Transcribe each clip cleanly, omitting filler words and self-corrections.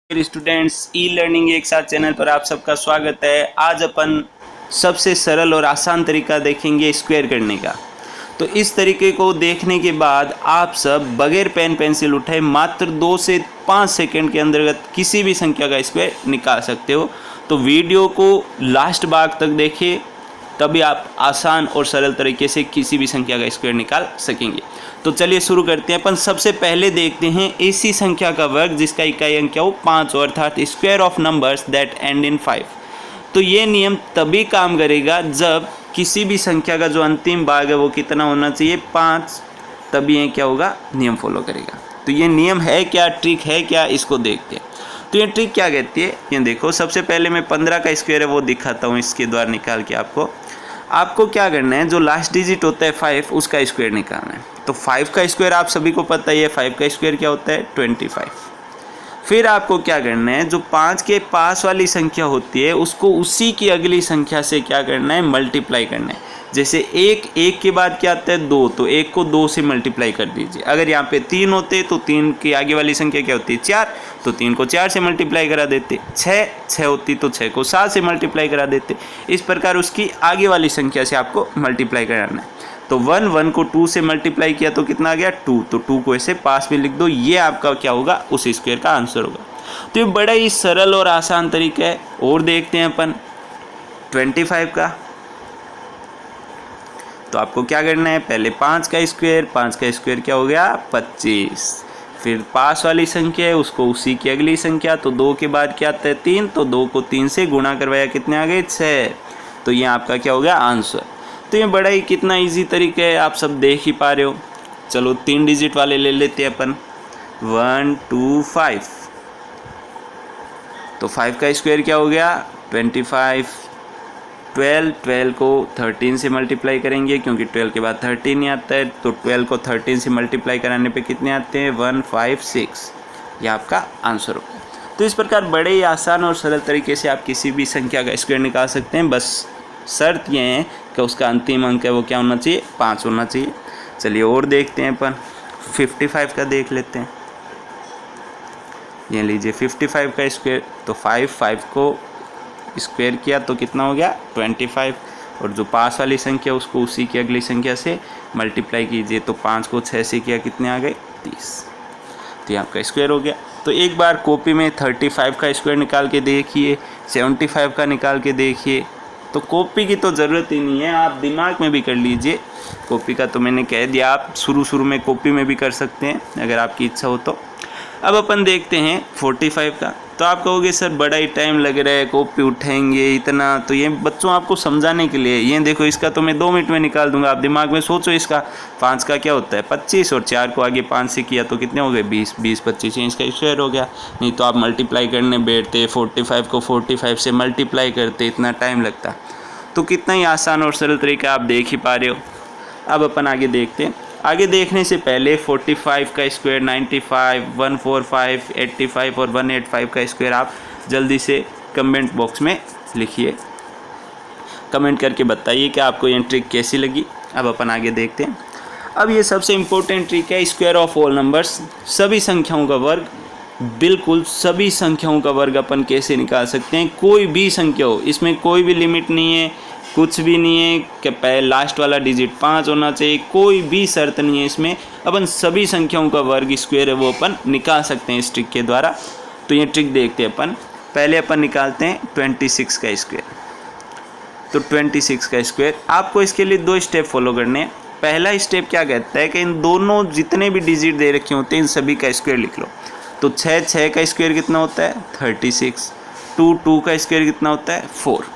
Students, e learning एक साथ channel पर आप सबका स्वागत है। आज अपन सबसे सरल और आसान तरीका देखेंगे स्क्वायर करने का। तो इस तरीके को देखने के बाद आप सब बगैर पेन पेंसिल उठाए मात्र 2 से 5 सेकंड के अंतर्गत किसी भी संख्या का स्क्वायर निकाल सकते हो। तो वीडियो को लास्ट भाग तक देखिए, तभी आप आसान और सरल तरीके से किसी भी संख्या का स्क्वायर निकाल सकेंगे। तो चलिए शुरू करते हैं। अपन सबसे पहले देखते हैं ऐसी संख्या का वर्ग जिसका इकाई अंक क्या हो 5 हो, अर्थात square of numbers that and in 5। तो ये नियम तभी काम करेगा जब किसी भी संख्या का जो अंतिम भाग है वो कितना होना चाहिए 5, तभी ये क्या होगा नियम फॉलो करेगा। तो ये नियम है क्या, ट्रिक है क्या, इसको देखते हैं। तो ये ट्रिक क्या कहती है, ये देखो। सबसे पहले मैं 15 का स्क्वायर है वो दिखाता हूँ इसके द्वारा निकाल के। आपको क्या करना है, जो लास्ट डिजिट होता है 5 उसका स्क्वायर निकालना है। तो 5 का स्क्वायर आप सभी को पता ही है, 5 का स्क्वायर क्या होता है 25। फिर आपको क्या करना है, जो 5 के पास वाली संख्या होती है उसको उसी की अगली संख्या से क्या करना है मल्टीप्लाई करना है। जैसे एक के बाद क्या आता है 2, तो 1 को 2 से मल्टीप्लाई कर दीजिए। अगर यहाँ पे 3 होते तो 3 की आगे वाली संख्या क्या होती है 4, तो 3 को 4 से मल्टीप्लाई करा देते। 6 होती तो 6 को 7 से मल्टीप्लाई करा देते। इस प्रकार उसकी आगे वाली संख्या से आपको मल्टीप्लाई कराना है। तो 1 को 2 से मल्टीप्लाई किया तो कितना आ गया 2, तो 2 को ऐसे पास में लिख दो। ये आपका क्या होगा उस स्क्वायर का आंसर होगा। तो ये बड़ा ही सरल और आसान तरीका है। और देखते हैं अपन 25 का। तो आपको क्या करना है, पहले 5 का स्क्वायर क्या हो गया 25। फिर पास वाली संख्या है उसको उसी की अगली संख्या, तो 2 के बाद क्या आता है 3, तो 2 को 3 से गुणा करवाया कितने आ गए 6। तो ये आपका क्या हो गया आंसर। तो ये बड़ा ही कितना इजी तरीका है, आप सब देख ही पा रहे हो। चलो 3 डिजिट वाले ले लेते हैं अपन। 1 2 5। तो 5 का स्क्वायर क्या हो गया 25। 12 को 13 से मल्टीप्लाई करेंगे क्योंकि 12 के बाद 13 ही आता है। तो 12 को 13 से मल्टीप्लाई कराने पे कितने आते हैं 156। ये आपका आंसर होगा। तो इस प्रकार बड़े ही आसान और सरल तरीके से आप किसी भी संख्या का स्क्वायर निकाल सकते हैं। बस शर्त ये है कि उसका अंतिम अंक है वो क्या होना चाहिए 5 होना चाहिए। चलिए और देखते हैं अपन 55 का देख लेते हैं। ये लीजिए 55 का स्क्वायर। तो 5 को स्क्वायर किया तो कितना हो गया 25, और जो पास वाली संख्या उसको उसी की अगली संख्या से मल्टीप्लाई कीजिए। तो 5 को 6 से किया कितने आ गए 30। तो ये आपका स्क्वायर हो गया। तो एक बार कॉपी में 35 का स्क्वायर निकाल के देखिए, 75 का निकाल के देखिए। तो कॉपी की तो ज़रूरत ही नहीं है, आप दिमाग में भी कर लीजिए। कॉपी का तो मैंने कह दिया, आप शुरू में कॉपी में भी कर सकते हैं अगर आपकी इच्छा हो तो। अब अपन देखते हैं 45 का। तो आप कहोगे सर बड़ा ही टाइम लग रहा है, कॉपी उठाएंगे इतना। तो ये बच्चों आपको समझाने के लिए, ये देखो इसका तो मैं 2 मिनट में निकाल दूंगा। आप दिमाग में सोचो इसका 5 का क्या होता है 25, और 4 को आगे 5 से किया तो कितने हो गए 20, 25 इसका स्क्वायर हो गया। नहीं तो आप मल्टीप्लाई करने बैठते, 45 को 45 से मल्टीप्लाई करते, इतना टाइम लगता। तो कितना ही आसान और सरल तरीका आप देख ही पा रहे हो। अब अपन आगे देखते हैं। आगे देखने से पहले 45 का स्क्वायर 95, 145, 85 और 185 का स्क्वायर आप जल्दी से कमेंट बॉक्स में लिखिए। कमेंट करके बताइए कि आपको ये ट्रिक कैसी लगी। अब अपन आगे देखते हैं। अब ये सबसे इम्पोर्टेंट ट्रिक है स्क्वायर ऑफ ऑल नंबर्स, सभी संख्याओं का वर्ग। बिल्कुल सभी संख्याओं का वर्ग अपन कैसे निकाल सकते हैं। कोई भी संख्या हो, इसमें कोई भी लिमिट नहीं है, कुछ भी नहीं है कि पहले लास्ट वाला डिजिट 5 होना चाहिए, कोई भी शर्त नहीं है इसमें। अपन सभी संख्याओं का वर्ग स्क्वायर है वो अपन निकाल सकते हैं इस ट्रिक के द्वारा। तो ये ट्रिक देखते हैं अपन। पहले अपन निकालते हैं 26 का स्क्वायर। तो 26 का स्क्वायर आपको इसके लिए 2 स्टेप फॉलो करने हैं। पहला स्टेप क्या कहता है कि इन दोनों जितने भी डिजिट दे रखे होते हैं इन सभी का स्क्वायर लिख लो। तो 6 का स्क्वायर कितना होता है 36। 2 का स्क्वायर कितना होता है 4।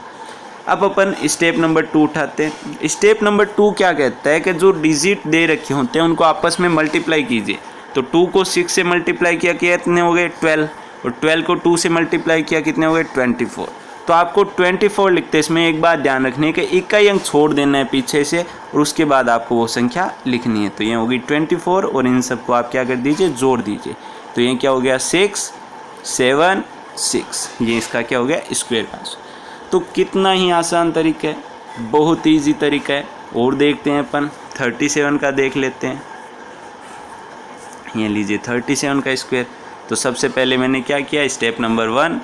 अब अपन स्टेप नंबर 2 उठाते हैं। स्टेप नंबर 2 क्या कहता है कि जो डिजिट दे रखे होते हैं उनको आपस में मल्टीप्लाई कीजिए। तो 2 को 6 से मल्टीप्लाई किया कितने हो गए 12, और 12 को 2 से मल्टीप्लाई किया कितने हो गए 24। तो आपको 24 लिखते हैं। इसमें एक बात ध्यान रखनी है कि इकाई अंक छोड़ देना है पीछे से, और उसके बाद आपको वो संख्या लिखनी है। तो ये होगी 24, और इन सबको आप क्या कर दीजिए जोड़ दीजिए। तो ये क्या हो गया 6 7 6। ये इसका क्या हो गया स्क्वायर का आंसर। तो कितना ही आसान तरीका है, बहुत ईजी तरीका है। और देखते हैं अपन 37 का देख लेते हैं। ये लीजिए 37 का स्क्वायर। तो सबसे पहले मैंने क्या किया, स्टेप नंबर 1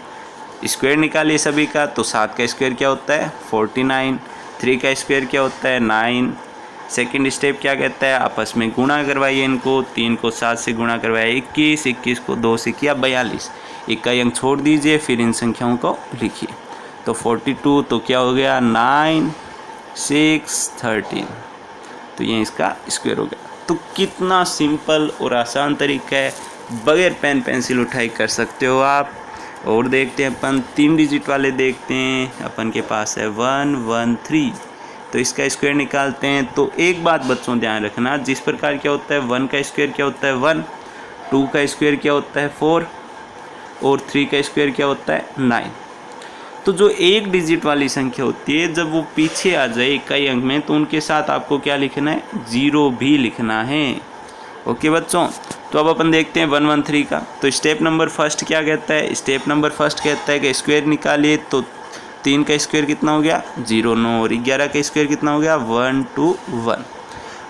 स्क्वायर निकालिए सभी का। तो 7 का स्क्वायर क्या होता है 49, 3 का स्क्वायर क्या होता है 9। सेकंड स्टेप क्या कहता है, आपस में गुणा करवाइए इनको। 3 को 7 से गुणा करवाया 21, 21 को 2 से किया 42, इकाई अंक छोड़ दीजिए, फिर इन संख्याओं को लिखिए। तो 42 तो क्या हो गया 9, 6, 13, तो ये इसका स्क्वायर हो गया। तो कितना सिंपल और आसान तरीका है, बगैर पेन पेंसिल उठाई कर सकते हो आप। और देखते हैं अपन 3 डिजिट वाले देखते हैं। अपन के पास है 1, 1, 3, तो इसका स्क्वायर निकालते हैं। तो एक बात बच्चों ध्यान रखना, जिस प्रकार क्या होता है 1 का स्क्वायर क्या होता है 1, 2 का स्क्वायर क्या होता है 4 और 3 का स्क्वायर क्या होता है 9। तो जो एक डिजिट वाली संख्या होती है जब वो पीछे आ जाए इकाई अंक में, तो उनके साथ आपको क्या लिखना है 0 भी लिखना है। ओके बच्चों, तो अब अपन देखते हैं 113 का। तो स्टेप नंबर फर्स्ट क्या कहता है, स्टेप नंबर फर्स्ट कहता है कि स्क्वायर निकालिए। तो 3 का स्क्वायर कितना हो गया 0, 9 और 11 का स्क्वायर कितना हो गया 1, 2, 1।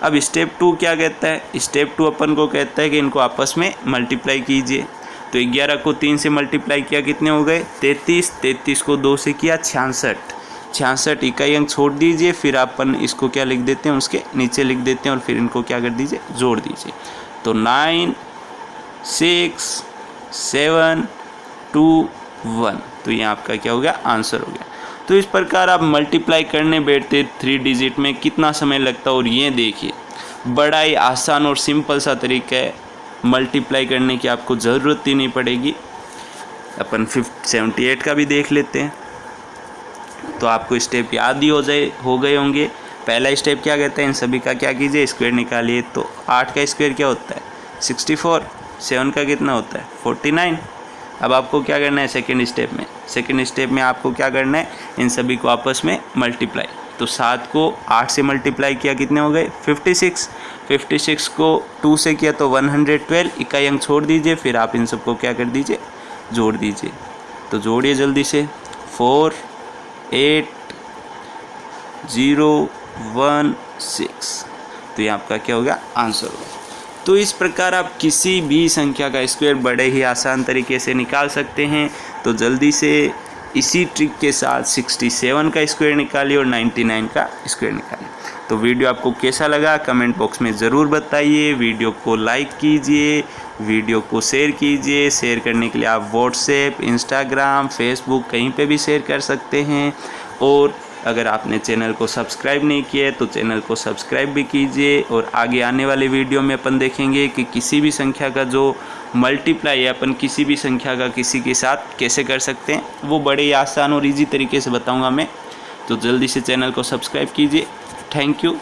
अब स्टेप 2 क्या कहता है, स्टेप 2 अपन को कहता है कि इनको आपस में मल्टीप्लाई कीजिए। तो 11 को 3 से मल्टीप्लाई किया कितने हो गए 33, 33 को 2 से किया 66, 66 इकाई अंक छोड़ दीजिए, फिर अपन इसको क्या लिख देते हैं उसके नीचे लिख देते हैं और फिर इनको क्या कर दीजिए जोड़ दीजिए। तो 9, 6, 7, 2, 1, तो ये आपका क्या हो गया आंसर हो गया। तो इस प्रकार आप मल्टीप्लाई करने बैठते 3 डिजिट में कितना समय लगता है, और ये देखिए बड़ा ही आसान और सिंपल सा तरीका है, मल्टीप्लाई करने की आपको ज़रूरत ही नहीं पड़ेगी। अपन 78 का भी देख लेते हैं, तो आपको स्टेप याद ही हो गए होंगे। पहला स्टेप क्या कहता है, इन सभी का क्या कीजिए स्क्वायर निकालिए। तो 8 का स्क्वायर क्या होता है 64, 7 का कितना होता है 49। अब आपको क्या करना है सेकंड स्टेप में आपको क्या करना है, इन सभी को आपस में मल्टीप्लाई। तो 7 को 8 से मल्टीप्लाई किया कितने हो गए 56, 56 को 2 से किया तो 112, इकाई अंक छोड़ दीजिए, फिर आप इन सबको क्या कर दीजिए जोड़ दीजिए। तो जोड़िए जल्दी से 4, 8, 0, 1, 6, तो ये आपका क्या हो गया आंसर होगा। तो इस प्रकार आप किसी भी संख्या का स्क्वायर बड़े ही आसान तरीके से निकाल सकते हैं। तो जल्दी से इसी ट्रिक के साथ 67 का स्क्वायर निकालिए और 99 का स्क्वायर निकालिए। तो वीडियो आपको कैसा लगा कमेंट बॉक्स में ज़रूर बताइए। वीडियो को लाइक कीजिए, वीडियो को शेयर कीजिए। शेयर करने के लिए आप व्हाट्सएप, इंस्टाग्राम, फेसबुक कहीं पे भी शेयर कर सकते हैं। और अगर आपने चैनल को सब्सक्राइब नहीं किया है तो चैनल को सब्सक्राइब भी कीजिए। और आगे आने वाले वीडियो में अपन देखेंगे कि किसी भी संख्या का जो मल्टीप्लाई है अपन किसी भी संख्या का किसी के साथ कैसे कर सकते हैं, वो बड़े ही आसान और इजी तरीके से बताऊंगा मैं। तो जल्दी से चैनल को सब्सक्राइब कीजिए। Thank you.